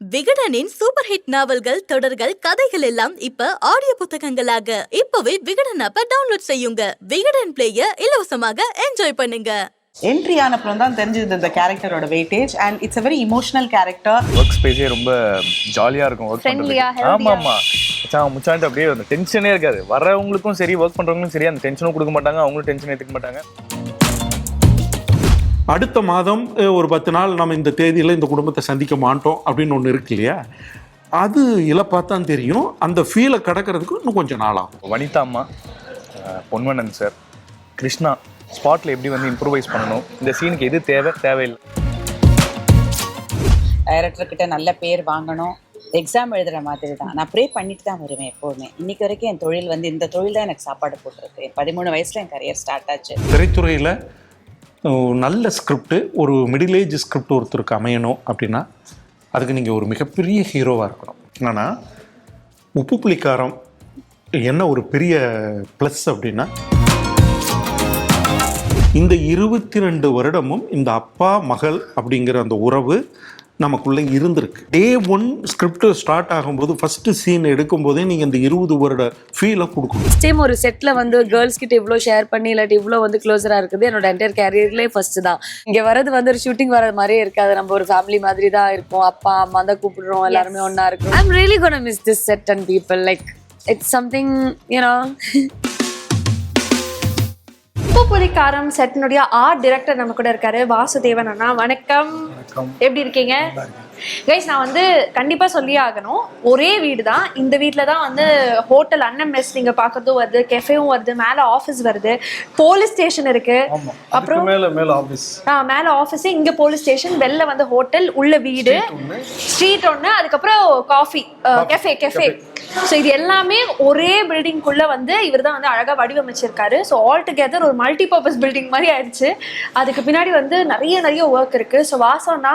விகடனின் super hit நாவல்கள், தொடர்கள், கதைகள் எல்லாம் இப்ப ஆடியோ புத்தகங்களாக இப்பவே விகடன் ஆப்பை டவுன்லோட் செய்யுங்க. விகடன் பிளேய இலவசமாக என்ஜாய் பண்ணுங்க. என்ட்ரி ஆனப்புறம் தான் தெரிஞ்சது இந்த கேரக்டரோட weightage and it's a very emotional character. Work ஸ்பேஸே ரொம்ப ஜாலியாக இருக்கும் ஒர்க் பண்ணுறது. ஆமாம் ஆமாம் மச்சான் முச்சான்ட்டு அப்படியே அந்த டென்ஷனே இருக்காது. வரவங்களுக்கும் சரி ஒர்க் பண்ணுறவங்களுக்கும் சரி அந்த டென்ஷனும் கொடுக்க மாட்டாங்க, அவங்களும் டென்ஷன் எடுத்துக்க மாட்டாங்க. அடுத்த மாதம் ஒரு 10 நாள் நம்ம இந்த தேதியில் இந்த குடும்பத்தை சந்திக்க மாட்டோம் அப்படின்னு ஒன்று இருக்கு இல்லையா, அது இழப்பாத்தான் தெரியும். அந்த ஃபீலை கடக்கிறதுக்கு இன்னும் கொஞ்சம் நாளாகும். வனிதா அம்மா, பொன்வண்ணன் சார், கிருஷ்ணா ஸ்பாட்டில் எப்படி வந்து இம்ப்ரூவைஸ் பண்ணணும், இந்த சீனுக்கு எது தேவையில்லை. டைரக்டர்கிட்ட நல்ல பேர் வாங்கணும். எக்ஸாம் எழுதுகிற மாதிரி தான் நான் ப்ரே பண்ணிட்டு தான் வருவேன் எப்போதுமே. இன்னைக்கு வரைக்கும் என் தொழில் வந்து இந்த தொழில் தான் எனக்கு சாப்பாடு போட்டிருக்கு. 13 வயசில் என் கரியர் ஸ்டார்ட் ஆச்சு. திரைத்துறையில் நல்ல ஸ்கிரிப்ட், ஒரு மிடில் ஏஜ் ஸ்கிரிப்ட் ஒருத்தருக்கு அமையணும் அப்படின்னா அதுக்கு நீங்கள் ஒரு மிகப்பெரிய ஹீரோவாக இருக்கணும். ஆனால் உப்பு புளிக்காரம் என்ன ஒரு பெரிய ப்ளஸ் அப்படின்னா, இந்த 22 வருடமும் இந்த அப்பா மகள் அப்படிங்கிற அந்த உறவு நமக்குள்ளே இருந்திருக்கு. டே 1 ஸ்கிரிப்ட் ஸ்டார்ட் ஆகும்போது ஃபர்ஸ்ட் சீன் எடுக்கும் போதே நீங்கள் இந்த 20 வருட ஃபீலை கொடுக்கணும். சேம் ஒரு செட்டில் வந்து கேர்ள்ஸ் கிட்ட இவ்வளோ ஷேர் பண்ணி இல்லாட்டி இவ்வளோ வந்து க்ளோஸராக இருக்குது என்னோட என்டையர் கேரியர்லேயே ஃபர்ஸ்ட் தான். இங்கே வரது வந்து ஒரு ஷூட்டிங் வர மாதிரியே இருக்காது. நம்ம ஒரு ஃபேமிலி மாதிரி தான் இருப்போம். அப்பா அம்மா தான் கூப்பிடுறோம், எல்லாருமே ஒன்றா இருக்கும். I am really gonna miss this set and people. Like it's something you know. உப்புப்புளிக்காரம் செட்டினுடைய ஆர்ட் டைரக்டர் நம்ம கூட இருக்காரு, வாசுதேவன் அண்ணா. வணக்கம், எப்படி இருக்கீங்க? கைஸ், நான் வந்து கண்டிப்பாக சொல்லியே ஆகணும், ஒரே வீடு தான். இந்த வீட்டில் தான் வந்து ஹோட்டல் அண்ணன் மெஸ் நீங்கள் பார்க்குறதும் வருது, கெஃபேவும் வருது, மேலே ஆஃபீஸ் வருது, போலீஸ் ஸ்டேஷன் இருக்கு, அப்புறம் மேலே ஆஃபீஸு, இங்கே போலீஸ் ஸ்டேஷன், வெளில வந்து ஹோட்டல், உள்ள வீடு, ஸ்ட்ரீட் ஒன்று, அதுக்கப்புறம் காஃபி கெஃபே. ஸோ இது எல்லாமே ஒரே பில்டிங்குள்ளே வந்து இவர் தான் வந்து அழகாக வடிவமைச்சிருக்காரு. ஸோ ஆல் டுகெதர் ஒரு மல்டி பர்பஸ் பில்டிங் மாதிரி ஆயிடுச்சு. அதுக்கு பின்னாடி வந்து நிறைய ஒர்க் இருக்குது. ஸோ வாசம்னா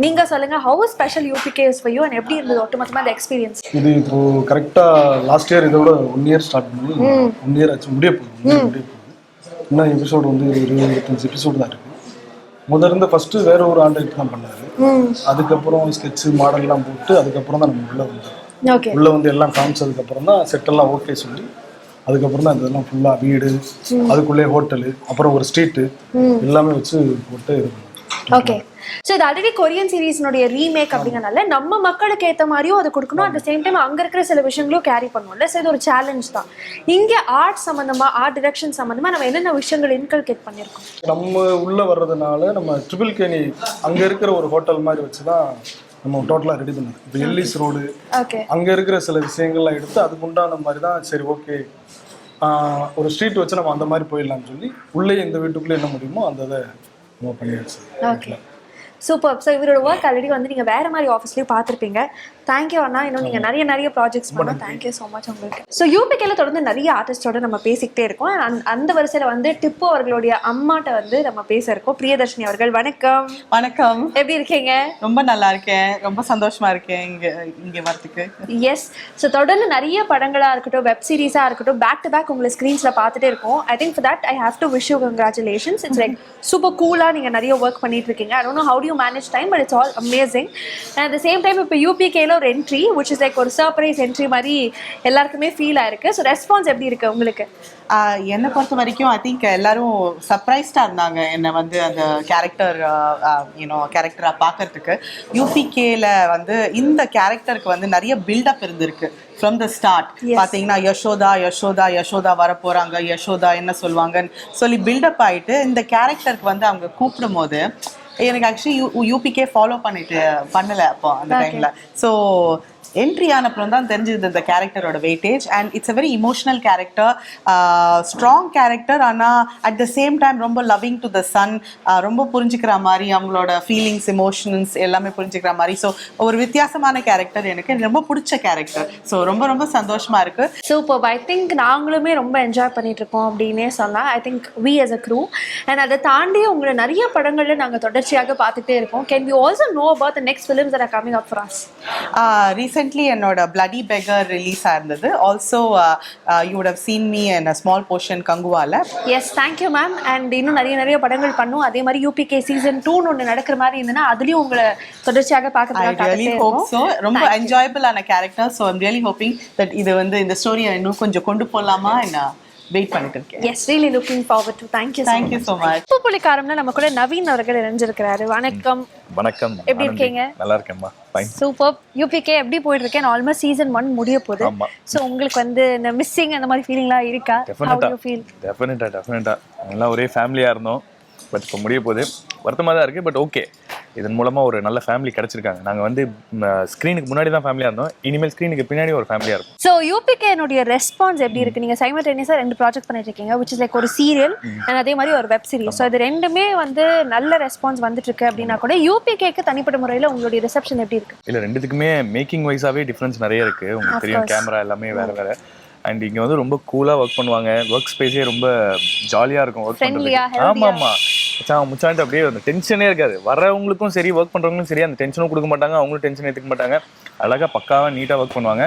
நீங்கள் சொல்லுங்கள், how special UPKS for you and எப்படி இருந்தது ஒட்டுமொத்தமாக அந்த எக்ஸ்பீரியன்ஸ்? இது இப்போ கரெக்டாக லாஸ்ட் இயர் இதோட 1 இயர் ஸ்டார்ட் பண்ணி 1 இயர் ஆச்சு, முடிய போகுது. இன்னும் எபிசோடு வந்து 20-25 எபிசோடு தான் இருக்குது. இருந்து ஃபஸ்ட்டு வேற ஒரு ஆண்டர்ட் தான் பண்ணாரு. அதுக்கப்புறம் ஸ்கெட்சு மாடல்லாம் போட்டு அதுக்கப்புறம் தான் நம்ம உள்ளே வந்தோம். உள்ள வந்து எல்லாம் காமிச்சதுக்கப்புறம் தான் செட்டெல்லாம் ஓகே சொல்லி அதுக்கப்புறம் தான் இதெல்லாம் ஃபுல்லாக வீடு, அதுக்குள்ளே ஹோட்டலு, அப்புறம் ஒரு ஸ்ட்ரீட்டு எல்லாமே வச்சு போட்டு இருக்கும். ஓகே. ஸோ இது ஆல்ரெடி கொரியன் சீரீஸ்னுடைய ரீமேக் அப்படிங்கிறனால நம்ம மக்களுக்கு ஏற்ற மாதிரியும் அது கொடுக்கணும், அட் த சேம் டைம் அங்கே இருக்கிற சில விஷயங்களும் கேரி பண்ணுவோம்ல. ஸோ இது ஒரு சேலஞ்ச் தான். இங்கே ஆர்ட் சம்மந்தமாக, ஆர்ட் டிரெக்ஷன் சம்மந்தமாக நம்ம என்னென்ன விஷயங்கள் இன்கல்கேட் பண்ணியிருக்கோம்? நம்ம உள்ளே வர்றதுனால நம்ம ட்ரிபிள் கேணி அங்கே இருக்கிற ஒரு ஹோட்டல் மாதிரி வச்சு தான் நம்ம டோட்டலாக ரெடி பண்ணோம். இப்போ எல்லிஸ் ரோடு அங்கே இருக்கிற சில விஷயங்கள்லாம் எடுத்து அதுக்கு உண்டான மாதிரி தான். சரி, ஓகே, ஒரு ஸ்ட்ரீட் வச்சு நம்ம அந்த மாதிரி போயிடலாம்னு சொல்லி உள்ளே இந்த வீட்டுக்குள்ளே என்ன முடியுமோ அந்த இதை நம்ம பண்ணிடுச்சு. Okay, super. ஸோ இவரோட ஒர்க் ஆல்ரெடி வந்து நீங்கள் வேறு மாதிரி ஆஃபீஸ்லேயும் பார்த்துருப்பீங்க. தேங்க்யூ அண்ணா. இன்னும் நீங்கள் நிறைய ப்ராஜெக்ட்ஸ் பண்ணோம். தேங்க்யூ ஸோ மச் உங்களுக்கு. ஸோ யூபிகேல தொடர்ந்து நிறைய ஆர்டிஸ்டோட நம்ம பேசிக்கிட்டே இருக்கோம். அந்த வரிசையில் வந்து டிப்பு அவர்களுடைய அம்மாட்ட வந்து நம்ம பேச இருக்கோம். பிரியதர்ஷினி அவர்கள், வணக்கம். வணக்கம், எப்படி இருக்கீங்க? ரொம்ப நல்லா இருக்கேன், ரொம்ப சந்தோஷமா இருக்கேன் இங்கே வரதுக்கு. எஸ். ஸோ தொடர்ந்து நிறைய படங்களாக இருக்கட்டும், வெப் சீரிஸாக இருக்கட்டும், பேக் டு பேக் உங்களை ஸ்க்ரீன்ஸில் பார்த்துட்டே இருக்கோம். I think for that I have to wish you congratulations. It's like super கூலாக நீங்கள் நிறைய ஒர்க் பண்ணிட்டு இருக்கீங்க. ஐ don't know how to you manage time, but it's all amazing. And at the same time இப்போ யூபிகேல ஒரு என்ட்ரி which is like ஒரு surprise entry மாதிரி எல்லாருக்குமே ஃபீல் ஆயிருக்கு. ஸோ ரெஸ்பான்ஸ் எப்படி இருக்கு உங்களுக்கு? என்னை பொறுத்த வரைக்கும் ஐ திங்க் எல்லாரும் சர்ப்ரைஸ்டாக இருந்தாங்க என்னை வந்து அந்த கேரக்டராக பார்க்கறதுக்கு. யூபிகேல வந்து இந்த கேரக்டருக்கு வந்து நிறைய பில்டப் இருந்திருக்கு ஃப்ரம் த ஸ்டார்ட். பார்த்தீங்கன்னா யசோதா வரப்போகிறாங்க, யசோதா என்ன சொல்லுவாங்கன்னு சொல்லி பில்டப் ஆகிட்டு இந்த கேரக்டருக்கு வந்து அவங்க கூப்பிடும் போது எனக்கு ஆக்சுவலி யூபிகே ஃபாலோ பண்ணல அப்போ அந்த டைமில். ஸோ என்ட்ரி ஆனப்புறம் தான் தெரிஞ்சது இந்த கேரக்டரோட weightage and it's a very emotional character, strong character. ஆனால் அட் த சேம் டைம் ரொம்ப லவ்விங் டு த சன், ரொம்ப புரிஞ்சுக்கிற மாதிரி, அவங்களோட ஃபீலிங்ஸ், எமோஷன்ஸ் எல்லாமே புரிஞ்சுக்கிற மாதிரி. ஸோ ஒரு வித்தியாசமான கேரக்டர், எனக்கு ரொம்ப பிடிச்ச கேரக்டர். ஸோ ரொம்ப சந்தோஷமா இருக்கு. சூப்பர். ஐ திங்க் நாங்களுமே ரொம்ப என்ஜாய் பண்ணிட்டு இருக்கோம் அப்படின்னே சொல்லலாம். I think we as a crew. And அதை தாண்டி உங்களை நிறைய படங்களில் நாங்கள் தொடர்ச்சியாக பார்த்துட்டே இருக்கோம். Can we also know about the next films that are coming up for us? Recently என்னோட பிளடி பெகர் ரிலீஸ் ஆயிருந்தது. Also you would have seen me in a small portion கங்குவால. Yes, thank you ma'am. அண்ட் இன்னும் நிறைய படங்கள் பண்ணும். அதே மாதிரி யூபிகே season 2 ஒன்று நடக்கிற மாதிரி இருந்ததுன்னா அதுலயும் உங்களை தொடர்ச்சியாக I really hope so. ரொம்ப enjoyable ஆன character. So I'm really hoping that இது வந்து இந்த ஸ்டோரியை இன்னும் கொஞ்சம் கொண்டு போலாமா என்ன வெயிட் பண்ணிட்டு இருக்கேன். Yes, really looking forward to. Thank you so much. உப்பு புளிக்காரம்ல நம்ம கூட நவீன் அவர்கள் இணைஞ்சிருக்கிறாரு. வணக்கம். வணக்கம். எப்படி இருக்கீங்க? நல்லா இருக்கேன்மா. ஃபைன். சூப்பர். யூபிகே எப்படி போயிட்டு இருக்கேன்? ஆல்மோஸ்ட் சீசன் 1 முடிய போகுது. சோ உங்களுக்கு வந்து இந்த மிஸ்ஸிங் அந்த மாதிரி ஃபீலிங்லாம் இருக்கா? How do you feel? டெஃபினட்டா எல்லாம் ஒரே ஃபேமிலியா இருந்தோம். பட் இப்போ முடிய போகுது. வருத்தமாக தான் இருக்குது. பட் ஓகே, இதன் மூலமாக ஒரு நல்ல ஃபேமிலி கிடச்சிருக்காங்க. நாங்கள் வந்து ஸ்க்ரீனுக்கு முன்னாடி தான் ஃபேமிலியாக இருந்தோம். இனிமேல் ஸ்க்ரீனுக்கு பின்னாடி ஒரு ஃபேமிலியாக இருக்கும். ஸோ யூபிகேனுடைய ரெஸ்பான்ஸ் எப்படி இருக்குது? நீங்கள் சைமல்டேனியஸாக 2 ப்ராஜெக்ட் பண்ணிட்டு இருக்கீங்க, விச் இஸ் லைக் ஒரு சீரியல் அண்ட் அதே மாதிரி ஒரு வெப் சீரிஸ். ஸோ இது ரெண்டுமே வந்து நல்ல ரெஸ்பான்ஸ் வந்துட்டு இருக்கு அப்படின்னா கூட யூபிகேக்கு தனிப்பட்ட முறையில் உங்களுடைய ரிசப்ஷன் எப்படி இருக்குது? இல்லை, ரெண்டுத்துக்குமே மேக்கிங் வைஸாகவே டிஃப்ரென்ஸ் நிறைய இருக்குது. உங்களுக்கு தெரியும், கேமரா எல்லாமே வேறு. அண்ட் இங்கே வந்து ரொம்ப கூலாக ஒர்க் பண்ணுவாங்க. ஒர்க் ஸ்பேஸே ரொம்ப ஜாலியாக இருக்கும் ஒர்க் பண்ணுறது. ஆமாம், முச்சாண்டு அப்படியே அந்த டென்ஷனே இருக்காது. வரவங்களுக்கும் சரி, ஒர்க் பண்ணுறவங்களுக்கும் சரி, அந்த டென்ஷனும் கொடுக்க மாட்டாங்க, அவங்களும் டென்ஷன் எடுத்துக்க மாட்டாங்க. அழகாக பக்காவாக நீட்டாக ஒர்க் பண்ணுவாங்க.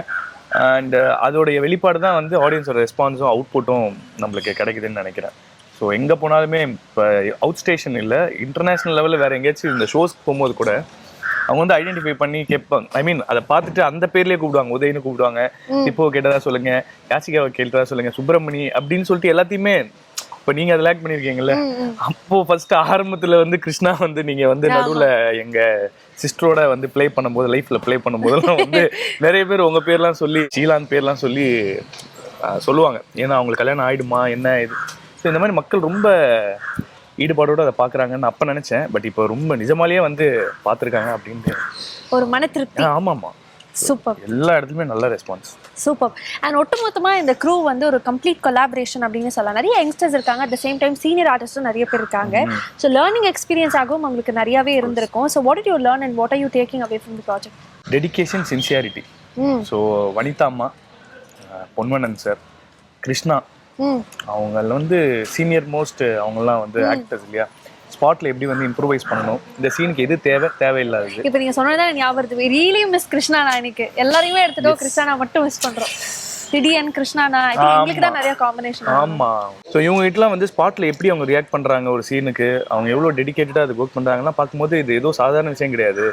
அண்ட் அதோடைய வெளிப்பாடு தான் வந்து ஆடியன்ஸோட ரெஸ்பான்ஸும் அவுட்புட்டும் நம்மளுக்கு கிடைக்குதுன்னு நினைக்கிறேன். ஸோ எங்கே போனாலுமே இப்போ அவுட் ஸ்டேஷன் இல்லை, இன்டர்நேஷ்னல் லெவலில் வேறு எங்கேயாச்சும் இந்த ஷோஸ்க்கு போகும்போது கூட அவங்க வந்து ஐடென்டிஃபை பண்ணி கேட்பாங்க. ஐ மீன் அதை பார்த்துட்டு அந்த பேர்லேயே கூப்பிடுவாங்க. உதயன்னு கூப்பிடுவாங்க, இப்போ கேட்டதா சொல்லுங்க, யாசிகாவை கேட்டதா சொல்லுங்க, சுப்பிரமணி அப்படின்னு சொல்லிட்டு எல்லாத்தையுமே. இப்போ நீங்க அதில் ஆக்ட் பண்ணியிருக்கீங்கல்ல, அப்போ ஃபர்ஸ்ட் ஆரம்பத்தில் வந்து கிருஷ்ணா வந்து நீங்க வந்து நடுவில் எங்க சிஸ்டரோட வந்து ப்ளே பண்ணும்போது, லைஃப்ல ப்ளே பண்ணும்போதெல்லாம் வந்து நிறைய பேர் உங்க பேர்லாம் சொல்லி, ஷீலான் பேர்லாம் சொல்லி சொல்லுவாங்க. ஏன்னா அவங்களுக்கு கல்யாணம் ஆயிடுமா என்ன இது. ஸோ இந்த மாதிரி மக்கள் ரொம்ப ஈடுபாடோடு அதை பார்க்குறாங்கன்னு அப்போ நினச்சேன். பட் இப்போ ரொம்ப நிஜமாலேயே வந்து பார்த்துருக்காங்க அப்படின்ட்டு ஒரு மன திருப்தி. ஆமாம்மா, சூப்பர். எல்லா இடத்துலையுமே நல்ல ரெஸ்பான்ஸ். சூப்பர். அண்ட் ஒட்டுமொத்தமாக இந்த க்ரூ வந்து ஒரு கம்ப்ளீட் கொலாபரேஷன் அப்படின்னு சொல்லலாம். நிறைய யங்ஸ்டர்ஸ் இருக்காங்க, at the same time senior ஆர்டிஸ்டும் நிறைய பேர் இருக்காங்க. ஸோ லேர்னிங் எக்ஸ்பீரியன்ஸ் ஆகவும் உங்களுக்கு நிறையாவே இருந்திருக்கும். So what did you learn and what are you taking away from the project? Dedication, sincerity. So Vanitha அம்மா, பொன்வனன் சார், கிருஷ்ணா, அவங்க வந்து சீனியர் மோஸ்ட். அவங்கெல்லாம் வந்து ஆக்டர்ஸ் இல்லையா, ஸ்பாட்ல எப்படி வந்து இம்ப்ரூவைஸ் பண்ணணும், இந்த சீனுக்கு எது தேவையில்லாதது. இப்போ நீங்க சொன்னதான் ஞாபகம் வருது. Really miss Krishna. நான் எனக்கு எல்லாரையுமே எடுத்துட்டோம், கிருஷ்ணா மட்டும் மிஸ் பண்றோம். திடீர்னு கிருஷ்ணானா எங்களுக்கு தான் நிறைய காம்பினேஷன். ஆமா. ஸோ இவங்க கிட்டலாம் வந்து ஸ்பாட்ல எப்படி அவங்க ரியாக்ட் பண்றாங்க ஒரு சீனுக்கு, அவங்க எவ்வளோ டெடிகேட்டடா அதுக்கு ஒர்க் பண்றாங்கன்னா பார்க்கும்போது இது ஏதோ சாதாரண விஷயம் கிடையாது,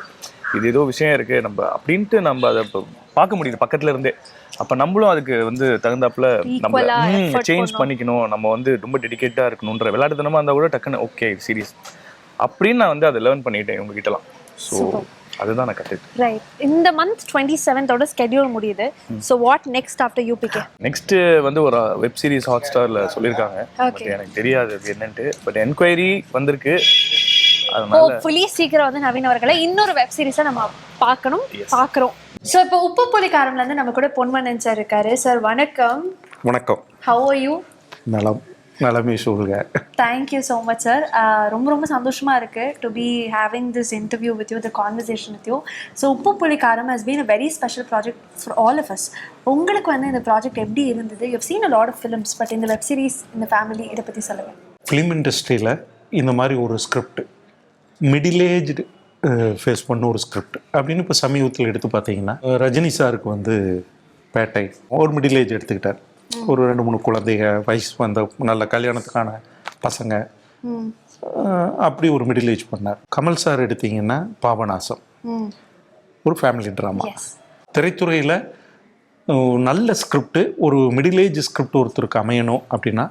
இது ஏதோ விஷயம் இருக்கு நம்ம அப்படின்ட்டு நம்ம அதை பார்க்க முடியுது பக்கத்துல இருந்தே. அப்ப நம்மளும் அதுக்கு வந்து தகுந்தாப்புல நம்ம சேஞ்ச் பண்ணிக்கணும், நம்ம வந்து ரொம்ப டெடிகேட்டா இருக்கணும்ன்ற விளையாட்டுத்தனமா இருந்தா கூட டக்குன்னு ஓகே சீரியஸ் அப்படின்னு நான் வந்து அதை லேர்ன் பண்ணிட்டேன் உங்ககிட்டலாம். ஸோ அதுதான் நான் கற்றுக்கிட்டேன். ரைட். இந்த மந்த் 27th ஸ்கெடியூல் முடியுது. So what next after UPK? Next வந்து ஒரு வெப் சீரிஸ் ஹாட் ஸ்டார்ல சொல்லியிருக்காங்க. பட் எனக்கு தெரியாது அது என்னன்ட்டு. பட் என்கொயரி வந்திருக்கு. ஹோப்ஃபுல்லி சீக்கிரம் வந்து நவீன் அவர்களை இன்னொரு வெப் சீரிஸை நம்ம பார்க்குறோம். ஸோ இப்போ உப்பு புளிக்காரம்ல இருந்து நம்ம கூட பொன்வனன் சார் இருக்காரு. சார் வணக்கம். வணக்கம். How are you? நலமே சொல்லுங்க. Thank you so much sir. ரொம்ப சந்தோஷமா இருக்கு to be having this interview with you, the conversation with you. So Uppu Pulikaaram has been a very special project for all of us. உங்களுக்கு வந்து இந்த ப்ராஜெக்ட் எப்படி இருந்தது? You have seen a lot of films, but இந்த web series, இந்த family, இதை பற்றி சொல்லுங்க. ஃபிலிம் இண்டஸ்ட்ரியில் இந்த மாதிரி ஒரு ஸ்கிரிப்ட், மிடில் ஏஜ்டு ஃபேஸ் பண்ண ஒரு ஸ்கிரிப்ட் அப்படின்னு இப்போ சமீபத்தில் எடுத்து பார்த்தீங்கன்னா, ரஜினி சாருக்கு வந்து பேட்டை ஒரு மிடில் ஏஜ் எடுத்துக்கிட்டார். ஒரு 2-3 குழந்தைங்க, வயசு வந்த நல்ல கல்யாணத்துக்கான பசங்க, அப்படி ஒரு மிடில் ஏஜ் பண்ணார். கமல் சார் எடுத்தீங்கன்னா பாபநாசம், ஒரு ஃபேமிலி ட்ராமா. திரைத்துறையில் நல்ல ஸ்கிரிப்ட், ஒரு மிடில் ஏஜ் ஸ்கிரிப்ட் ஒருத்தருக்கு அமையணும் அப்படின்னா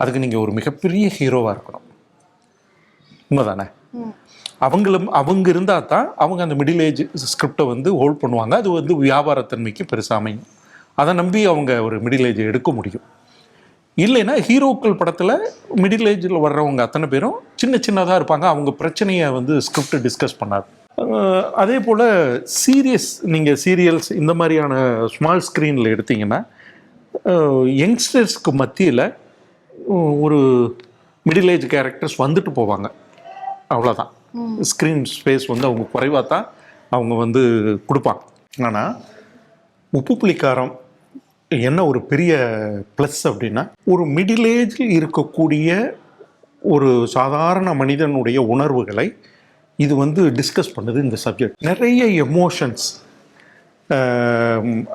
அதுக்கு நீங்கள் ஒரு மிகப்பெரிய ஹீரோவாக இருக்கணும். உண்மைதானே? அவங்க இருந்தால் தான் அவங்க அந்த மிடில் ஏஜ் ஸ்கிரிப்டை வந்து ஹோல்ட் பண்ணுவாங்க. அது வந்து வியாபாரத்தன்மைக்கு பெருசாக அமையும். அதை நம்பி அவங்க ஒரு மிடில் ஏஜ் எடுக்க முடியும். இல்லைன்னா ஹீரோக்கள் படத்தில் மிடில் ஏஜில் வர்றவங்க அத்தனை பேரும் சின்னதாக இருப்பாங்க. அவங்க பிரச்சனையை வந்து ஸ்கிரிப்ட் டிஸ்கஸ் பண்ணாது. அதே போல் நீங்கள் சீரியல்ஸ் இந்த மாதிரியான ஸ்மால் ஸ்க்ரீனில் எடுத்திங்கன்னா யங்ஸ்டர்ஸ்க்கு மத்தியில் ஒரு மிடில் ஏஜ் கேரக்டர்ஸ் வந்துட்டு போவாங்க. அவ்வளோதான். ஸ்க்ரீன் ஸ்பேஸ் வந்து அவங்க குறைவாக தான் அவங்க வந்து கொடுப்பாங்க. ஆனால் உப்பு புளிக்காரம் என்ன ஒரு பெரிய ப்ளஸ் அப்படின்னா, ஒரு மிடில் ஏஜில் இருக்கக்கூடிய ஒரு சாதாரண மனிதனுடைய உணர்வுகளை இது வந்து டிஸ்கஸ் பண்ணுது. இந்த சப்ஜெக்ட் நிறைய எமோஷன்ஸ்,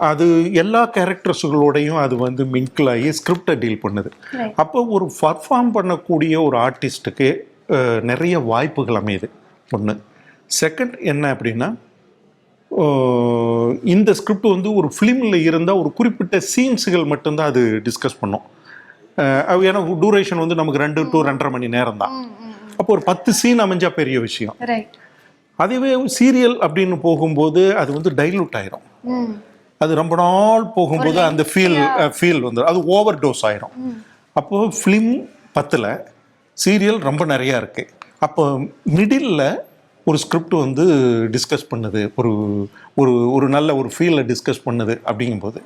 அது எல்லா கேரக்டர்ஸுகளோடையும் அது வந்து மிங்கிள் ஆகி ஸ்கிரிப்டை டீல் பண்ணுது. அப்போ ஒரு பர்ஃபார்ம் பண்ணக்கூடிய ஒரு ஆர்டிஸ்ட்டுக்கு நிறைய வாய்ப்புகள் அமையுது. ஒன்று. செகண்ட் என்ன அப்படின்னா, இந்த ஸ்கிரிப்ட் வந்து ஒரு ஃபிலிமில் இருந்தால் ஒரு குறிப்பிட்ட சீன்ஸுகள் மட்டும்தான் அது டிஸ்கஸ் பண்ணோம். ஏன்னா டூரேஷன் வந்து நமக்கு 2 to 2.5 மணி நேரம் தான். அப்போ ஒரு 10 சீன் அமைஞ்சா பெரிய விஷயம். அதுவே சீரியல் அப்படின்னு போகும்போது அது வந்து டைலூட் ஆயிரும். அது ரொம்ப நாள் போகும்போது அந்த ஃபீல் வந்து அது ஓவர் டோஸ் ஆயிரும். அப்போ ஃபிலிம் 10ல் சீரியல் ரொம்ப நிறையா இருக்கு. அப்போ மிடில் ஒரு ஸ்கிரிப்ட் வந்து டிஸ்கஸ் பண்ணுது, ஒரு நல்ல ஒரு ஃபீலை டிஸ்கஸ் பண்ணுது. அப்படிங்கும்போது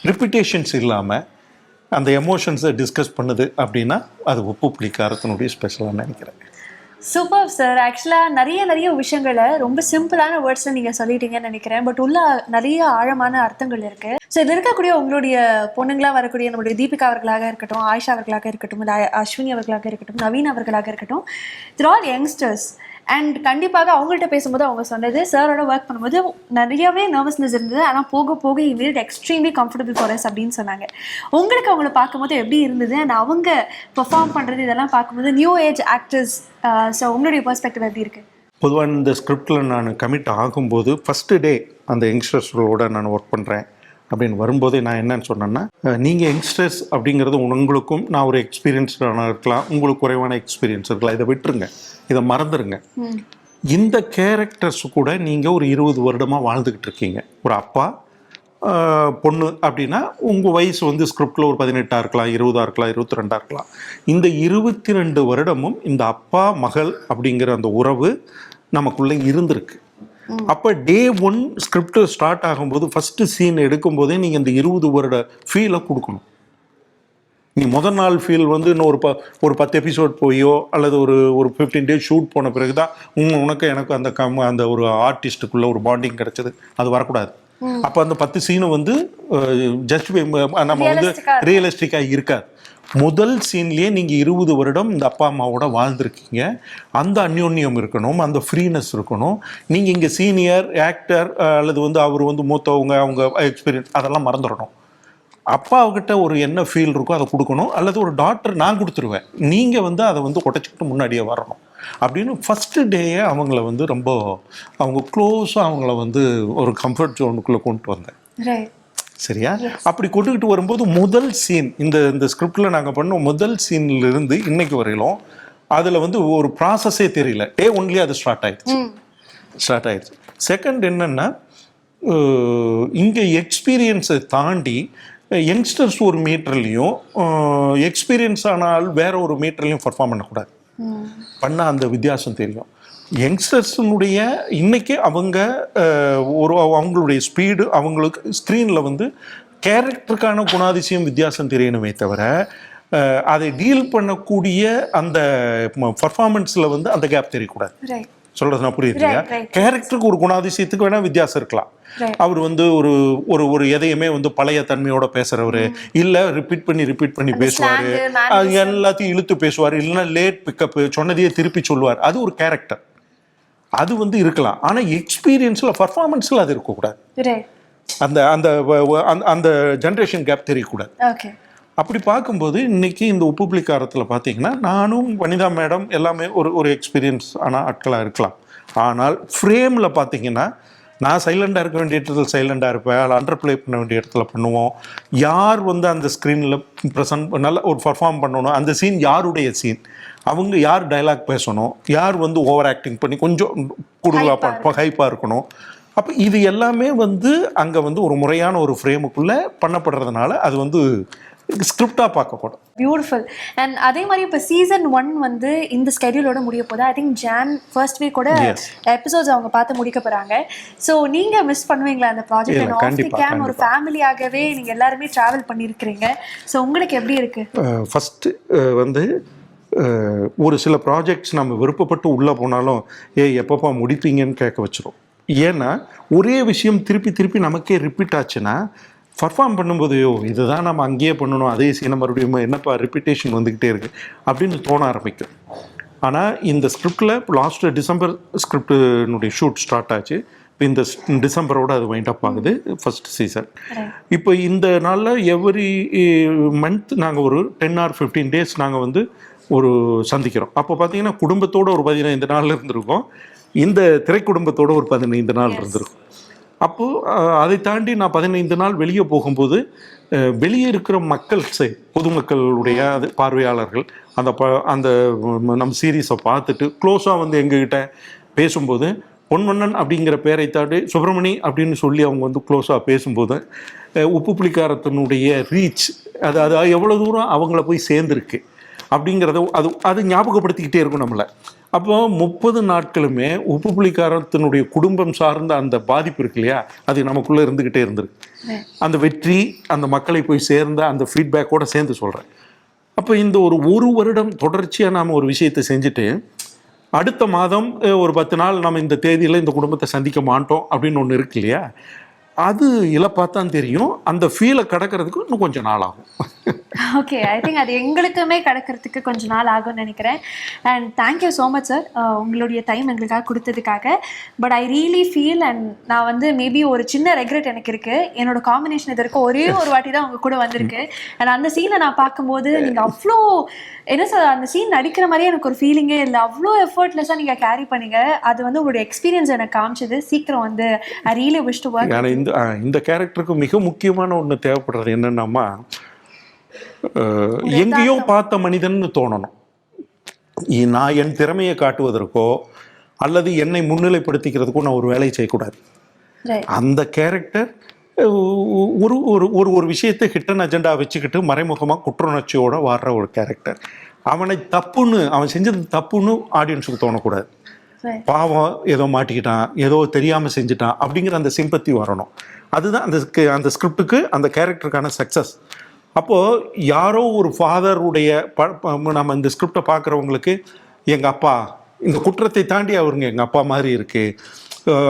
ரிப்பிட்டேஷன்ஸ் இல்லாமல் அந்த எமோஷன்ஸை டிஸ்கஸ் பண்ணுது அப்படின்னா அது உப்பு புளிக்காரத்தினுடைய ஸ்பெஷலாக நினைக்கிறேன். Super sir. ஆக்சுவலாக நிறைய விஷயங்களை ரொம்ப சிம்பிளான வேர்ட்ஸில் நீங்கள் சொல்லிட்டீங்கன்னு நினைக்கிறேன். பட் உள்ள நிறைய ஆழமான அர்த்தங்கள் இருக்குது. ஸோ இதில் இருக்கக்கூடிய உங்களுடைய பொண்ணுங்களாக வரக்கூடிய நம்மளுடைய தீபிகா அவர்களாக இருக்கட்டும், ஆயிஷா அவர்களாக இருக்கட்டும், இல்லை அஸ்வினி அவர்களாக இருக்கட்டும், நவீன் அவர்களாக இருக்கட்டும், they're all youngsters. அண்ட் கண்டிப்பாக அவங்கள்ட்ட பேசும்போது அவங்க சொன்னது, சாரோட ஒர்க் பண்ணும்போது நிறையவே நர்வஸ்னஸ் இருந்தது, ஆனால் போக போக he made it extremely comfortable for us அப்படின்னு சொன்னாங்க. உங்களுக்கு அவங்கள பார்க்கும்போது எப்படி இருந்தது? அண்ட் அவங்க பெர்ஃபார்ம் பண்ணுறது இதெல்லாம் பார்க்கும்போது நியூ ஏஜ் ஆக்டர்ஸ், ஸோ உங்களுடைய பெர்ஸ்பெக்டிவ் எப்படி இருக்குது? பொதுவாக இந்த ஸ்கிரிப்டில் நான் கமிட் ஆகும்போது ஃபஸ்ட்டு டே அந்த யங்ஸ்டர்ஸோட நான் ஒர்க் பண்ணுறேன் அப்படின்னு வரும்போதே நான் என்னன்னு சொன்னேன்னா, நீங்கள் யங்ஸ்டர்ஸ் அப்படிங்கிறது உங்களுக்கும் நான் ஒரு எக்ஸ்பீரியன்ஸ்டான இருக்கலாம், உங்களுக்கு குறைவான எக்ஸ்பீரியன்ஸ் இருக்கலாம், இதை விட்டுருங்க, இதை மறந்துடுங்க. இந்த கேரக்டர்ஸ் கூட நீங்கள் ஒரு 20 வருடமாக வாழ்ந்துக்கிட்டு இருக்கீங்க. ஒரு அப்பா பொண்ணு அப்படின்னா உங்கள் வயசு வந்து ஸ்கிரிப்டில் ஒரு 18 இருக்கலாம், 20 இருக்கலாம், 22 இருக்கலாம். இந்த 22 வருடமும் இந்த அப்பா மகள் அப்படிங்கிற அந்த உறவு நமக்குள்ளே இருந்திருக்கு. அப்போ டே 1 ஸ்கிரிப்ட் ஸ்டார்ட் ஆகும்போது ஃபஸ்ட்டு சீன் எடுக்கும்போதே நீங்கள் இந்த 20 வருட ஃபீலை கொடுக்கணும். நீ முதல் நாள் ஃபீல் வந்து இன்னும் ஒரு 10 எபிசோட் போயோ அல்லது ஒரு 15 days ஷூட் போன பிறகு தான் உனக்கு எனக்கு அந்த ஒரு ஆர்டிஸ்ட்டுக்குள்ள ஒரு பாண்டிங் கிடைச்சது, அது வரக்கூடாது. அப்போ அந்த 10 சீனும் வந்து ஜஸ்ட் நம்ம வந்து ரியலிஸ்டிக்காக இருக்காது. முதல் சீன்லேயே நீங்கள் 20 வருடம் இந்த அப்பா அம்மாவோட வாழ்ந்துருக்கீங்க, அந்த அந்யோன்யம் இருக்கணும், அந்த ஃப்ரீனஸ் இருக்கணும். நீங்கள் இங்கே சீனியர் ஆக்டர் அல்லது வந்து அவர் வந்து மூத்தவங்க, அவங்க எக்ஸ்பீரியன்ஸ் அதெல்லாம் மறந்துடணும். அப்பாவுக்கிட்ட ஒரு என்ன ஃபீல் இருக்கோ அதை கொடுக்கணும். அல்லது ஒரு டாக்டர் நான் கொடுத்துருவேன், நீங்கள் வந்து அதை வந்து உடைச்சிக்கிட்டு முன்னாடியே வரணும் அப்படின்னு ஃபஸ்ட்டு டேயே அவங்கள வந்து ரொம்ப அவங்க க்ளோஸாக அவங்கள வந்து ஒரு கம்ஃபர்ட் ஜோனுக்குள்ளே கொண்டு வந்தேன். சரியா? அப்படி கொண்டுக்கிட்டு வரும்போது முதல் சீன் இந்த ஸ்கிரிப்டில் நாங்கள் பண்ணோம். முதல் சீன்லேருந்து இன்னைக்கு வரையிலும் அதில் வந்து ஒரு ப்ராசஸே தெரியல. டே ஒன்லி அது ஸ்டார்ட் ஆயிடுச்சு. செகண்ட் என்னென்னா, இங்கே எக்ஸ்பீரியன்ஸை தாண்டி யங்ஸ்டர்ஸ் ஒரு மீட்டர்லேயும் எக்ஸ்பீரியன்ஸ் ஆனால் வேற ஒரு மீட்டர்லையும் பர்ஃபார்ம் பண்ணக்கூடாது. பண்ணால் அந்த வித்தியாசம் தெரியும். யங்ஸ்டர்ஸினுடைய இன்றைக்கி அவங்க அவங்களுடைய ஸ்பீடு, அவங்களுக்கு ஸ்க்ரீனில் வந்து கேரக்டருக்கான குணாதிசயம் வித்தியாசம் தெரியணுமே தவிர அதை டீல் பண்ணக்கூடிய அந்த பர்ஃபார்மன்ஸில் வந்து அந்த கேப் தெரியக்கூடாது. சொல்கிறது நான் புரியுது இல்லையா? கேரக்டருக்கு ஒரு குணாதிசயத்துக்கு வேணால் வித்தியாசம் இருக்கலாம். அவர் வந்து ஒரு எதையுமே வந்து பழைய தன்மையோட பேசுகிறவர், இல்லை ரிப்பீட் பண்ணி பேசுவார், எல்லாத்தையும் இழுத்து பேசுவார், இல்லைன்னா லேட் பிக்கப்பு, சொன்னதையே திருப்பி சொல்லுவார். அது ஒரு கேரக்டர், அது வந்து இருக்கலாம். ஆனால் எக்ஸ்பீரியன்ஸில் பர்ஃபார்மன்ஸில் அது இருக்கக்கூடாது. அந்த ஜென்ரேஷன் கேப் தெரியக்கூடாது. அப்படி பார்க்கும்போது இன்னைக்கு இந்த உப்பு புளிக்காரத்தில் பார்த்தீங்கன்னா நானும் வனிதா மேடம் எல்லாமே ஒரு எக்ஸ்பீரியன்ஸ் ஆனால் ஆட்களாக இருக்கலாம். ஆனால் ஃப்ரேமில் பார்த்தீங்கன்னா நான் சைலண்டாக இருக்க வேண்டிய இடத்துல சைலண்டாக இருப்பேன், அண்டர் ப்ளே பண்ண வேண்டிய இடத்துல பண்ணுவோம். யார் வந்து அந்த ஸ்க்ரீனில் ப்ரெசன்ட் நல்ல ஒரு பர்ஃபார்ம் பண்ணணும், அந்த சீன் யாருடைய சீன், அவங்க யார் டைலாக் பேசணும், யார் வந்து ஓவர் ஆக்டிங் பண்ணி கொஞ்சம் கூடுதலாக ஹைப்பாக இருக்கணும். அப்போ இது எல்லாமே வந்து அங்கே வந்து ஒரு முறையான ஒரு ஃப்ரேமுக்குள்ளே பண்ணப்படுறதுனால அது வந்து ஸ்கிரிப்டாக பார்க்கப்படும். பியூட்டிஃபுல். அண்ட் அதே மாதிரி இப்போ சீசன் 1 வந்து இந்த ஸ்கெடியூலோட முடிய போது, I think June first week கூட எபிசோட்ஸ் அவங்க பார்த்து முடிக்க போகிறாங்க. ஸோ நீங்கள் மிஸ் பண்ணுவீங்களா அந்த project? End of the game ஒரு ஃபேமிலியாகவே நீங்கள் எல்லாருமே ட்ராவல் பண்ணியிருக்கிறீங்க. ஸோ உங்களுக்கு எப்படி இருக்குது? ஃபஸ்ட்டு வந்து ஒரு சில ப்ராஜெக்ட்ஸ் நம்ம விருப்பப்பட்டு உள்ளே போனாலும் எப்பப்பா முடிப்பீங்கன்னு கேட்க வச்சிரும். ஏன்னா ஒரே விஷயம் திருப்பி நமக்கே ரிப்பீட் ஆச்சுன்னா பர்ஃபார்ம் பண்ணும்போது இதுதான் நம்ம அங்கேயே பண்ணணும், அதே சீனை மறுபடியும் என்னப்பா ரிப்பீட்டேஷன் வந்துக்கிட்டே இருக்குது அப்படின்னு தோண ஆரம்பிக்கும். ஆனால் இந்த ஸ்கிரிப்டில் லாஸ்ட்டு டிசம்பர் ஸ்கிரிப்டினுடைய ஷூட் ஸ்டார்ட் ஆச்சு. இந்த டிசம்பரோட அது வைண்ட் அப் ஆகுது ஃபர்ஸ்ட் சீசன். இப்போ இந்த நாளில் எவ்ரி மந்த் நாங்கள் ஒரு 10 or 15 days நாங்கள் வந்து ஒரு சந்திக்கிறோம். அப்போ பார்த்தீங்கன்னா குடும்பத்தோடு ஒரு 15 நாள் இருந்திருக்கோம், இந்த திரைக்குடும்பத்தோடு ஒரு 15 நாள் இருந்திருக்கும். அப்போது அதை தாண்டி நான் 15 நாள் வெளியே போகும்போது வெளியே இருக்கிற மக்கள் பொதுமக்களுடைய அது பார்வையாளர்கள் அந்த நம்ம சீரீஸை பார்த்துட்டு க்ளோஸாக வந்து எங்ககிட்ட பேசும்போது பொன்வண்ணன் அப்படிங்கிற பேரை தாண்டி சுப்பிரமணி அப்படின்னு சொல்லி அவங்க வந்து க்ளோஸாக பேசும்போது உப்பு புலிக்காரத்தினுடைய ரீச் அது எவ்வளோ தூரம் அவங்கள போய் சேர்ந்துருக்கு அப்படிங்கிறத அது ஞாபகப்படுத்திக்கிட்டே இருக்கும் நம்மளை. அப்போ 30 நாட்களுமே உப்பு புலிக்காரத்தினுடைய குடும்பம் சார்ந்த அந்த பாதிப்பு இருக்கு இல்லையா, அது நமக்குள்ளே இருந்துக்கிட்டே இருந்திருக்கு. அந்த வெற்றி அந்த மக்களை போய் சேர்ந்த அந்த ஃபீட்பேக்கோடு சேர்ந்து சொல்கிறேன். அப்போ இந்த ஒரு வருடம் தொடர்ச்சியாக நாம் ஒரு விஷயத்தை செஞ்சுட்டு அடுத்த மாதம் ஒரு 10 நாள் நம்ம இந்த தேதியில் இந்த குடும்பத்தை சந்திக்க மாட்டோம் அப்படின்னு ஒன்று இருக்கு இல்லையா, அது இழப்பாத்தான் தெரியும். அந்த ஃபீலை கடக்கிறதுக்கு இன்னும் கொஞ்சம் நாள் ஆகும். ஓகே, ஐ திங்க் அது எங்களுக்குமே கடக்கிறதுக்கு கொஞ்சம் நாள் ஆகும்னு நினைக்கிறேன். And thank you so much sir உங்களுடைய டைம் எங்களுக்காக கொடுத்ததுக்காக. But I really feel and நான் வந்து மேபி ஒரு சின்ன ரெக்ரெட் எனக்கு இருக்குது. என்னோட காம்பினேஷன் இது வரைக்கும் ஒரே ஒரு வாட்டி தான் உங்கள் கூட வந்திருக்கு. அண்ட் அந்த சீனை நான் பார்க்கும்போது நீங்கள் அவ்வளோ என்ன சார் அந்த சீன் நடிக்கிற மாதிரியே எனக்கு ஒரு ஃபீலிங்கே இல்லை. அவ்வளோ எஃபர்ட்லெஸ்ஸாக நீங்கள் கேரி பண்ணீங்க. அது வந்து உங்களுடைய எக்ஸ்பீரியன்ஸ் எனக்கு காமிச்சது. சீக்கிரம் வந்து I really wish to work. இந்த கேரக்டருக்கு மிக முக்கியமான ஒன்று தேவைப்படுறது என்னன்னாமா, எங்கேயோ பார்த்த மனிதன் தோணணும். நான் என் திறமையை காட்டுவதற்கோ அல்லது என்னை முன்னிலைப்படுத்திக்கிறதுக்கோ நான் ஒரு வேலையை செய்யக்கூடாது. அந்த கேரக்டர் ஒரு ஒரு ஒரு விஷயத்தை ஹிட்டன் அஜெண்டா வச்சுக்கிட்டு மறைமுகமாக குற்றுணர்ச்சியோட வர்ற ஒரு கேரக்டர். அவன் செஞ்சது தப்புன்னு ஆடியன்ஸுக்கு தோணக்கூடாது. பாவம் ஏதோ மாட்டிக்கிட்டான், ஏதோ தெரியாமல் செஞ்சுட்டான் அப்படிங்கிற அந்த சிம்பத்தி வரணும். அதுதான் அந்த ஸ்கிரிப்டுக்கு அந்த கேரக்டருக்கான சக்ஸஸ். அப்போது யாரோ ஒரு ஃபாதருடைய நம்ம இந்த ஸ்கிரிப்டை பார்க்குறவங்களுக்கு எங்கள் அப்பா இந்த குற்றத்தை தாண்டி அவருங்க எங்கள் அப்பா மாதிரி இருக்குது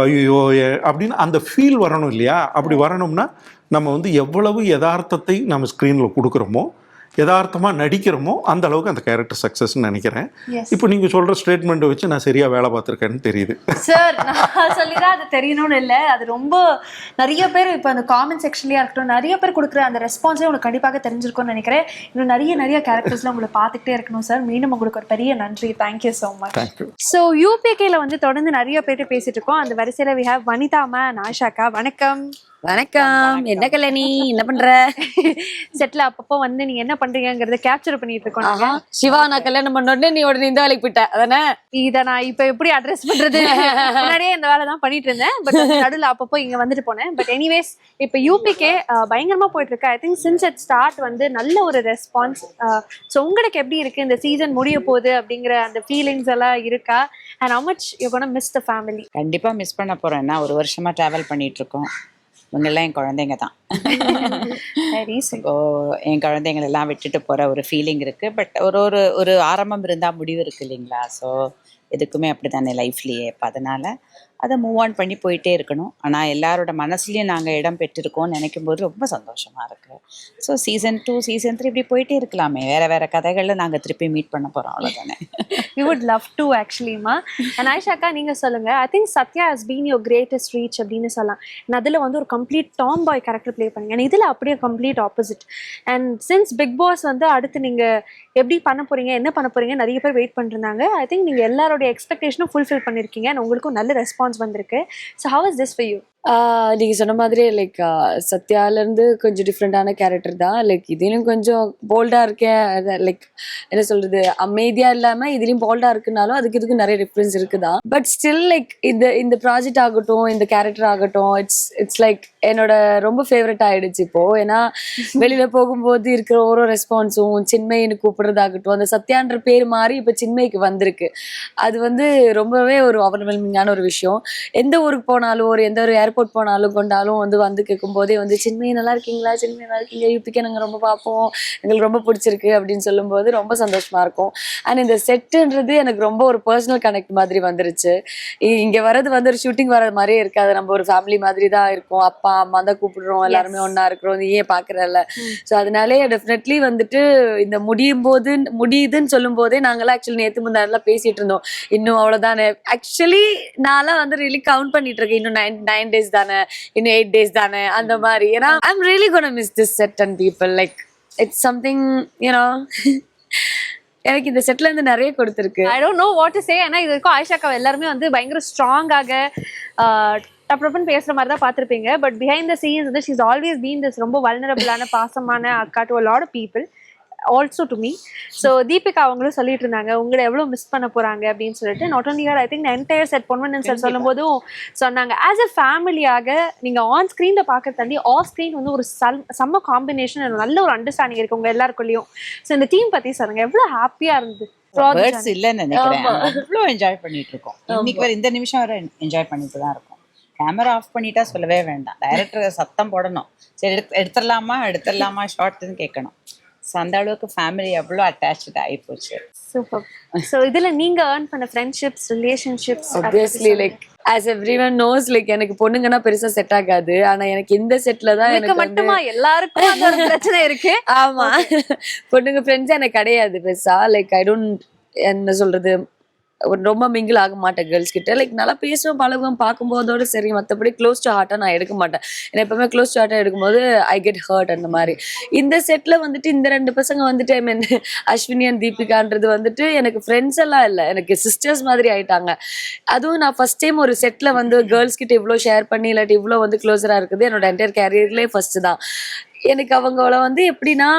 ஐயோ அப்படின்னு அந்த ஃபீல் வரணும் இல்லையா. அப்படி வரணும்னா நம்ம வந்து எவ்வளவு யதார்த்தத்தை நம்ம ஸ்க்ரீனில் கொடுக்குறோமோ, யதார்த்தமாக நடிக்கிறோமோ அந்த அளவுக்கு அந்த கேரக்டர் சக்ஸஸ்ன்னு நினைக்கிறேன். இப்போ நீங்கள் சொல்கிற ஸ்டேட்மெண்ட்டை வச்சு நான் சரியாக வேலை பார்த்துருக்கேன்னு தெரியுது சார். நான் சொல்லிதான் அது தெரியணும்னு இல்லை, அது ரொம்ப நிறைய பேர் இப்போ அந்த காமெண்ட் செக்ஷன்லேயே இருக்கட்டும் நிறைய பேர் கொடுக்குற அந்த ரெஸ்பான்ஸே உங்களுக்கு கண்டிப்பாக தெரிஞ்சிருக்கும்னு நினைக்கிறேன். இன்னும் நிறைய கேரக்டர்ஸ்லாம் உங்களை பார்த்துக்கிட்டே இருக்கணும் சார். மீண்டும் உங்களுக்கு ஒரு பெரிய நன்றி. Thank you so much. Thank you. So யூபிகேல வந்து தொடர்ந்து நிறைய பேர் பேசிட்டு இருக்கோம். அந்த வரிசையில் வி ஹேவ் வனிதா மேம், ஆஷாக்கா. வணக்கம். வணக்கம். என்ன கல்யாணி, என்ன பண்ற? செட்ல அப்பப்போ வந்து நீங்க என்ன பண்றீங்கங்கறத கேப்சர் பண்ணிட்டு இருக்கோம். சிவா நான் கல்யாணம் பண்ணோடனே நீ உடனே இந்த வேலைக்கு போயிட்ட அதானே? இதை நான் இப்ப எப்படி அட்ரஸ் பண்றது? முன்னாடியே இந்த வேலை தான் பண்ணிட்டு இருந்தேன். பட் நடுவில் அப்பப்போ இங்க வந்துட்டு போனேன். பட் எனிவேஸ் இப்ப யூபிகே பயங்கரமா போயிட்டு இருக்கு. I think since it start வந்து நல்ல ஒரு ரெஸ்பான்ஸ். ஸோ உங்களுக்கு எப்படி இருக்கு இந்த சீசன் முடிய போகுது அப்படிங்கிற அந்த ஃபீலிங்ஸ் எல்லாம் இருக்கா? And how much you're gonna miss the family? கண்டிப்பா மிஸ் பண்ண போறேன். நான் ஒரு வருஷமா டிராவல் பண்ணிட்டு இருக்கோம். இவங்கெல்லாம் என் குழந்தைங்க தான். என் குழந்தைங்கள எல்லாம் விட்டுட்டு போற ஒரு ஃபீலிங் இருக்கு. பட் ஒரு ஆரம்பம் இருந்தா முடிவு இருக்கு இல்லைங்களா? ஸோ எதுக்குமே அப்படித்தானே லைஃப்லயே. இப்போ அதனால அதை மூவ் ஆன் பண்ணி போயிட்டே இருக்கணும். ஆனால் எல்லாரோட மனசுலையும் நாங்கள் இடம் பெற்றிருக்கோம்னு நினைக்கும் போது ரொம்ப சந்தோஷமா இருக்கு. ஸோ சீசன் 2 சீசன் 3 இப்படி போயிட்டே இருக்கலாமே. வேற கதைகளில் நாங்கள் திருப்பி மீட் பண்ண போறோம், அவ்வளோதானே. We would love to actually ma. And Aishaka நீங்க சொல்லுங்க. I think Satya has been your greatest reach அப்படின்னு சொல்லலாம். அதுல வந்து ஒரு கம்ப்ளீட் டாம் பாய் கேரக்டர் ப்ளே பண்ணீங்க. and இதுல அப்படியே complete opposite. and since Big Boss வந்து அடுத்து நீங்க எப்படி பண்ண போறீங்க, என்ன பண்ண போறீங்க நிறைய பேர் வெயிட் பண்ணிருந்தாங்க. I think நீங்க எல்லாரோட எக்ஸ்பெக்டேஷனும் ஃபுல்ஃபில் பண்ணிருக்கீங்க. and உங்களுக்கும் நல்ல ரெஸ்பான்ஸ் வந்திருக்கு. So how is this for you? நீங்க சொன்ன மாதிரி லைக் சத்யால இருந்து கொஞ்சம் டிஃப்ரெண்டான கேரக்டர் தான். லைக் இதுலயும் கொஞ்சம் போல்டா இருக்கேன். லைக் என்ன சொல்றது, அமைதியா இல்லாம இதுலயும் போல்டா இருக்குனாலும் அதுக்கு இதுக்கு நிறைய டிஃபரன்ஸ் இருக்குதான். பட் ஸ்டில் லைக் இந்த ப்ராஜெக்ட் ஆகட்டும், இந்த கேரக்டர் ஆகட்டும், இட்ஸ் லைக் என்னோட ரொம்ப ஃபேவரட் ஆயிடுச்சு இப்போ. ஏன்னா வெளியில போகும்போது இருக்கிற ஒரு ரெஸ்பான்ஸும், சின்மைன்னு கூப்பிடுறதாகட்டும், அந்த சத்யான்ற பேர் மாதிரி இப்ப சின்மைக்கு வந்திருக்கு. அது வந்து ரொம்பவே ஒரு ஓவர்வெல்மிங்கான ஒரு விஷயம். எந்த ஊருக்கு போனாலும், எந்த ஒரு ஏர்போர்ட் போனாலும் கொண்டாலும் வந்து கேட்கும் போதே வந்து சின்மயி நல்லா இருக்கீங்களா, சின்மயி நல்லா இருக்கீங்க, யூபிகே நாங்கள் ரொம்ப பார்ப்போம், எங்களுக்கு ரொம்ப பிடிச்சிருக்கு அப்படின்னு சொல்லும்போது ரொம்ப சந்தோஷமா இருக்கும். அண்ட் இந்த செட்டுன்றது எனக்கு ரொம்ப ஒரு பர்சனல் கனெக்ட் மாதிரி வந்துருச்சு. இங்க வர்றது வந்து ஒரு ஷூட்டிங் வர்றது மாதிரியே இருக்காது, நம்ம ஒரு ஃபேமிலி மாதிரி தான் இருக்கும். அப்பா அம்மா தான் கூப்பிடுறோம், எல்லாருமே ஒன்னா இருக்கிறோம், நீ ஏன் பாக்குறல. ஸோ அதனாலே டெஃபினெட்லி வந்துட்டு இந்த முடியுதுன்னு சொல்லும் போதே நாங்களாம் ஆக்சுவலி நேற்று முந்தானெல்லாம் பேசிட்டு இருந்தோம், இன்னும் அவ்வளவுதானே. ஆக்சுவலி நான்லாம் வந்து ரியலி கவுண்ட் பண்ணிட்டு இருக்கேன், இன்னும் 9 days தானே, இன்னும் 8 days தானே அந்த மாதிரி. ஏன்னா I'm really gonna miss this set and people. Like it's something you know எனக்கு இந்த செட்ல இருந்து நிறைய கொடுத்துருக்கு. I don't know what to say. ஏன்னா இது வரைக்கும் ஆயிஷாக்கா எல்லாருமே வந்து பயங்கர ஸ்ட்ராங்காக டப்புன்னு பேசுற மாதிரி தான் பார்த்துருப்பீங்க. பட் பிஹைண்ட் த சீன்ஸ் வந்து ஷீஸ் ஆல்வேஸ் பீன் திஸ் ரொம்ப வல்னரபிளான பாசமான அக்கா to a lot of people, also to me. So Deepika அவங்களும் சொல்லிட்டு இருந்தாங்க உங்களை எவ்வளோ மிஸ் பண்ண போறாங்க அப்படின்னு சொல்லிட்டு. Not only her, I think entire set Ponvannan sir சொல்லும் போதும் சொன்னாங்க ஆஸ் அ ஃபேமிலியாக நீங்க ஆன் ஸ்க்ரீன்ல பார்க்க தாண்டி ஆஃப் ஸ்க்ரீன் வந்து ஒரு செம்ம காம்பினேஷன், நல்ல ஒரு அண்டர்ஸ்டாண்டிங் இருக்கு உங்க எல்லாருக்குள்ளேயும். ஸோ இந்த டீம் பத்தி சொல்லுங்க, எவ்வளோ ஹாப்பியா இருந்தது. வேர்ட்ஸ் இல்லைன்னு நினைக்கிறேன், அவ்வளோ என்ஜாய் பண்ணிட்டு இருக்கோம். இன்னைக்கு வரை இந்த நிமிஷம் வரை என்ஜாய் பண்ணிட்டு தான் இருக்கோம். கேமரா ஆஃப் பண்ணிட்டா சொல்லவே வேண்டாம், டைரக்டர் சத்தம் போடணும், சரி எடுத்துடலாமா ஷார்ட்னு கேட்கணும். ஸோ அந்த அளவுக்கு ஃபேமிலி அவ்வளோ அட்டாச்சு ஆகிப்போச்சு. சூப்பர். ஸோ இதில் நீங்கள் ஏர்ன் பண்ண friendships, relationships obviously like as everyone knows like எனக்கு பொண்ணுங்கன்னா பெருசா செட் ஆகாது. ஆனா எனக்கு இந்த செட்ல தான் எனக்கு மட்டுமா எல்லாருக்கும் அந்த ஒரு பிரச்சனை இருக்கு. ஆமா, பொண்ணுங்க ஃப்ரெண்ட்ஸ் எனக்கு கிடையாது பெருசா. லைக் ஐ டோன்ட் என்ன சொல்றது, ரொம்ப மிங்கிள் ஆக மாட்டேன் கேர்ள்ஸ் கிட்ட. லைக் நல்லா பேசுவேன், பழகுவேன், பார்க்கும்போதோட சரி. மற்றபடி க்ளோஸ் டு ஹார்ட்டாக நான் எடுக்க மாட்டேன். ஏன்னா எப்பவுமே க்ளோஸ் டு ஹார்ட்டாக எடுக்கும்போது ஐ கெட் ஹர்ட் அந்த மாதிரி. இந்த செட்டில் வந்துட்டு இந்த 2 பசங்க வந்துட்டு ஐ மீன் அஸ்வினி அண்ட் தீபிகான்றது வந்துட்டு எனக்கு ஃப்ரெண்ட்ஸ் எல்லாம் இல்லை, எனக்கு சிஸ்டர்ஸ் மாதிரி ஆயிட்டாங்க. அதுவும் நான் ஃபர்ஸ்ட் டைம் ஒரு செட்டில் வந்து கேர்ள்ஸ் கிட்ட இவ்வளோ ஷேர் பண்ணி இல்லாட்டி இவ்வளோ வந்து க்ளோஸராக இருக்குது என்னோட என்டையர் கேரியர்லேயே ஃபர்ஸ்ட் தான். எனக்கு அவங்கள வந்து எப்படின்னா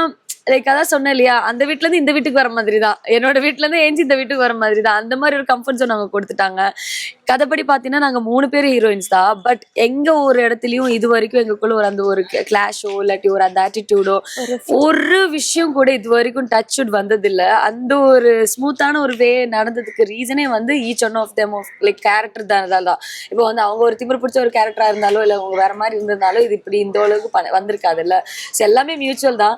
லைக் அதான் சொன்னேன் இல்லையா, அந்த வீட்டுல இருந்து இந்த வீட்டுக்கு வர மாதிரி தான், என்னோட வீட்டுல இருந்து ஏஞ்சி இந்த வீட்டுக்கு வர மாதிரி தான். அந்த மாதிரி ஒரு கம்ஃபர்ட் ஜோன் அவங்க கொடுத்துட்டாங்க. கதைப்படி பாத்தீங்கன்னா நாங்க 3 பேர் ஹீரோயின்ஸ் தான். பட் எங்க ஒரு இடத்துலயும் இது வரைக்கும் எங்களுக்குள்ள ஒரு அந்த ஒரு கிளாஷோ இல்லாட்டி ஒரு அந்த ஆட்டிடியூடோ ஒரு விஷயம் கூட இது வரைக்கும் டச் வந்தது இல்லை. அந்த ஒரு ஸ்மூத்தான ஒரு வே நடந்ததுக்கு ரீசனே வந்து each one of them of like character தான். இப்போ வந்து அவங்க ஒரு திமிர் பிடிச்ச ஒரு கேரக்டரா இருந்தாலும் இல்லை அவங்க வேற மாதிரி இருந்திருந்தாலும் இது இப்படி இந்த அளவுக்கு வந்திருக்காது இல்லை. ஸோ எல்லாமே மியூச்சுவல் தான்.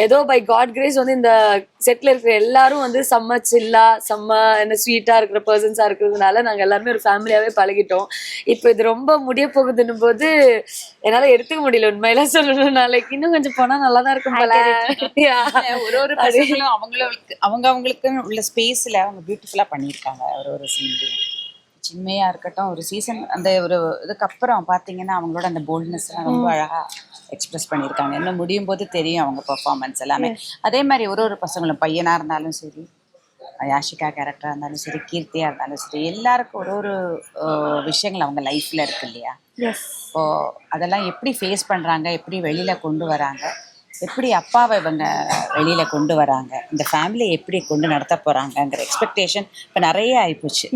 ஏதோ பை காட் கிரேஸ் வந்து இந்த செட்ல இருக்கிற எல்லாரும் வந்து செம்ம சில்லா செம்ம என்ன ஸ்வீட்டா இருக்கிற பர்சன்ஸா இருக்கிறதுனால நாங்க எல்லாருமே ஒரு ஃபேமிலியாவே பழகிட்டோம். இப்போ இது ரொம்ப முடிய போகுதுன்னு போது என்னால எடுத்துக்க முடியல உண்மையில சொல்லணும். நாளைக்கு இன்னும் கொஞ்சம் போனா நல்லா தான் இருக்கும் போல. ஒரு பசங்களும் அவங்களுக்கு உள்ள ஸ்பேஸ்ல அவங்க பியூட்டிஃபுல்லா பண்ணியிருக்காங்க. ஒரு சிங்கிள் சின்மையா இருக்கட்டும், ஒரு சீசன் அந்த ஒரு இதுக்கப்புறம் பார்த்தீங்கன்னா அவங்களோட அந்த போல்ட்னஸ் எல்லாம் ரொம்ப அழகா எக்ஸ்பிரஸ் பண்ணியிருக்காங்க. இன்னும் முடியும் போது தெரியும் அவங்க பெர்ஃபார்மன்ஸ் எல்லாமே. அதே மாதிரி ஒரு பசங்களும் பையனா இருந்தாலும் சரி, யாஷிகா கேரக்டரா இருந்தாலும் சரி, கீர்த்தியா இருந்தாலும் சரி, எல்லாருக்கும் ஒரு விஷயங்கள் அவங்க லைஃப்ல இருக்கு இல்லையா. இப்போ அதெல்லாம் எப்படி ஃபேஸ் பண்றாங்க, எப்படி வெளியில கொண்டு வராங்க, எப்படி அப்பாவை இவங்க வெளியில கொண்டு வராங்க, இந்த ஃபேமிலியை எப்படி கொண்டு நடத்த போறாங்கிற எக்ஸ்பெக்டேஷன் இப்ப நிறைய ஆயிப்போச்சு.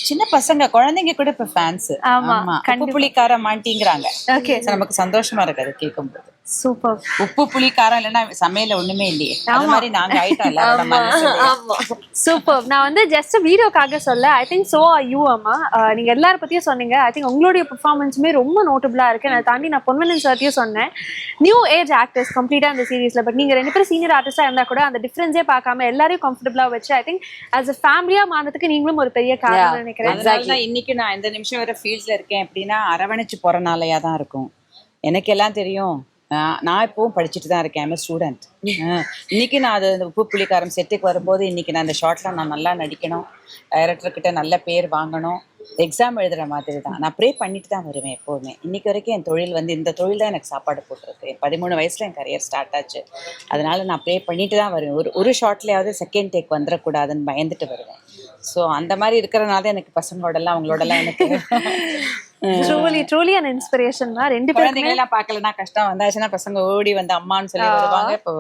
சின்ன பசங்க குழந்தைங்க கூட இப்ப ஃபேன்ஸ். ஆமா, உப்பு புளிக்கார மாட்டிங்கிறாங்க. நமக்கு சந்தோஷமா இருக்கு அது கேட்கும்போது. சூப்பர். உப்பு புளிக்காரம் இல்லைன்னா சமையல ஒண்ணுமே இல்லையே, அது மாதிரி நாங்க ஆயிட்டோம் எல்லாரோட. சூப்பர். நான் வந்து ஜஸ்ட் வீடியோக்காக சொல்ல, I think so are you அம்மா. நீங்க எல்லாரும் பத்தியும் சொன்னீங்க. ஐ திங்க் உங்களுடைய பெர்ஃபார்மன்ஸுமே ரொம்ப நோட்டபிளா இருக்கு. நான் தாண்டி நான் பொன்வண்ணன் சார்ட்டையும் சொன்னேன், நியூ ஏஜ் ஆக்டர்ஸ் கம்ப்ளீட்டா இந்த சீரீஸ்ல. பட் நீங்க 2 பேரும் சீனியர் ஆர்டிஸ்டா இருந்தா கூட அந்த டிஃபரன்ஸே பார்க்காம எல்லாரையும் கம்ஃபர்டபுளா வச்சு ஐ திங்க் ஆஸ் அ ஃபேமிலியா மாறதுக்கு நீங்களும் ஒரு பெரிய காரணம் நினைக்கிறேன். இன்னைக்கு நான் இந்த நிமிஷம் வரை ஃபீல்ட்ல இருக்கேன் அப்படின்னா அரவணைச்சு போறனாலயா தான் இருக்கும். எனக்கு எல்லாம் தெரியும், நான் இப்பவும் படிச்சுட்டு தான் இருக்கேன். I'm student. இன்னைக்கு நான் அது இந்த உப்பு புளிக்காரம் செட்டுக்கு வரும்போது இன்னைக்கு நான் அந்த ஷார்ட்ல நான் நல்லா நடிக்கணும், டைரக்டர்கிட்ட நல்ல பேர் வாங்கணும், எக்ஸாம் எழுதுற மாதிரி தான். நான் ப்ரே பண்ணிட்டு தான் வருவேன் எப்போவுமே. இன்னைக்கு வரைக்கும் என் தொழில் வந்து இந்த தொழில் தான் எனக்கு சாப்பாடு போட்டிருக்கு. 13 வயசுல என் கரியர் ஸ்டார்ட் ஆச்சு. அதனால நான் ப்ரே பண்ணிட்டு தான் வருவேன். ஒரு ஷார்ட்லயாவது செகண்ட் டேக் வந்துடக்கூடாதுன்னு பயந்துட்டு வருவேன். ஸோ அந்த மாதிரி இருக்கிறனால தான் எனக்கு பசங்களோடலாம் அவங்களோடலாம் எனக்கு ட்ரூலி an inspiration தான். 2 குழந்தைங்க எல்லாம் பார்க்கலன்னா கஷ்டம் வந்தாச்சுன்னா பசங்க ஓடி வந்து அம்மான்னு சொல்லி வருவாங்க. இப்போ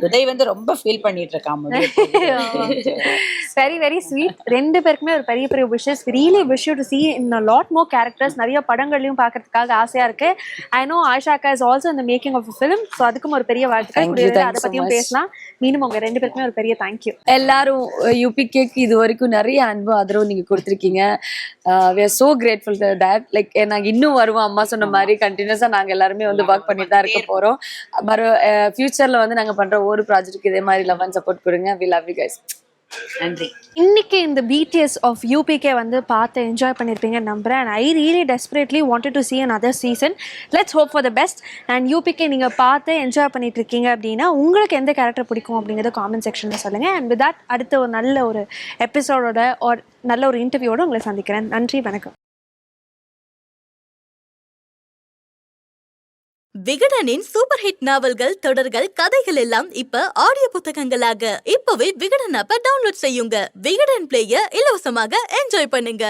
உதய் வந்து ரொம்ப ஃபீல் பண்ணிட்டு இருக்காங்க. Very very sweet. 2 பேருக்குமே ஒரு பெரிய பெரிய wishes. Really wish you to see in a lot more characters. நிறைய படங்களையும் பார்க்கறதுக்காக ஆசையா இருக்கு. ஐ நோ ஆயிஷாக்கா is also in the making of a film. So அதுக்கும் ஒரு பெரிய வாழ்த்துக்கள். அதை பத்தியும் பேசலாம். மீண்டும் உங்க 2 பேருக்குமே ஒரு பெரிய தேங்க்யூ. எல்லாரும் யூபிகேக்கு இது வரைக்கும் நிறைய அன்பு ஆதரவு நீங்க கொடுத்துருக்கீங்க. we are so grateful for that. Like நாங்க இன்னும் வருவோம் அம்மா சொன்ன மாதிரி கண்டினியூஸா நாங்க எல்லாருமே வந்து ஒர்க் பண்ணிட்டு தான் இருக்க போறோம். ஃபியூச்சர்ல வந்து நாங்க பண்ற ஒரு ப்ராஜெக்ட்டுக்கு இதே மாதிரி லவ் அண்ட் சப்போர்ட் கொடுங்க. We love you guys. நன்றி. இன்னைக்கு இந்த BTS ஆஃப் UPK வந்து பார்த்து என்ஜாய் பண்ணியிருப்பீங்கன்னு நம்புறேன். And I really desperately wanted to see another season. Let's hope for the best. And UPK நீங்கள் பார்த்து என்ஜாய் பண்ணிட்டு இருக்கீங்க அப்படின்னா உங்களுக்கு எந்த கேரக்டர் பிடிக்கும் அப்படிங்கிறத காமெண்ட் செக்ஷனில் சொல்லுங்கள். அண்ட் வித் தட் அடுத்த ஒரு நல்ல ஒரு எபிசோடோட ஒரு நல்ல ஒரு இன்டர்வியூவோட உங்களை சந்திக்கிறேன். நன்றி, வணக்கம். விகடனின் சூப்பர் ஹிட் நாவல்கள், தொடர்கள், கதைகள் எல்லாம் இப்ப ஆடியோ புத்தகங்களாக இப்பவே விகடன் ஆப்பை டவுன்லோட் செய்யுங்க. விகடன் பிளேய இலவசமாக என்ஜாய் பண்ணுங்க.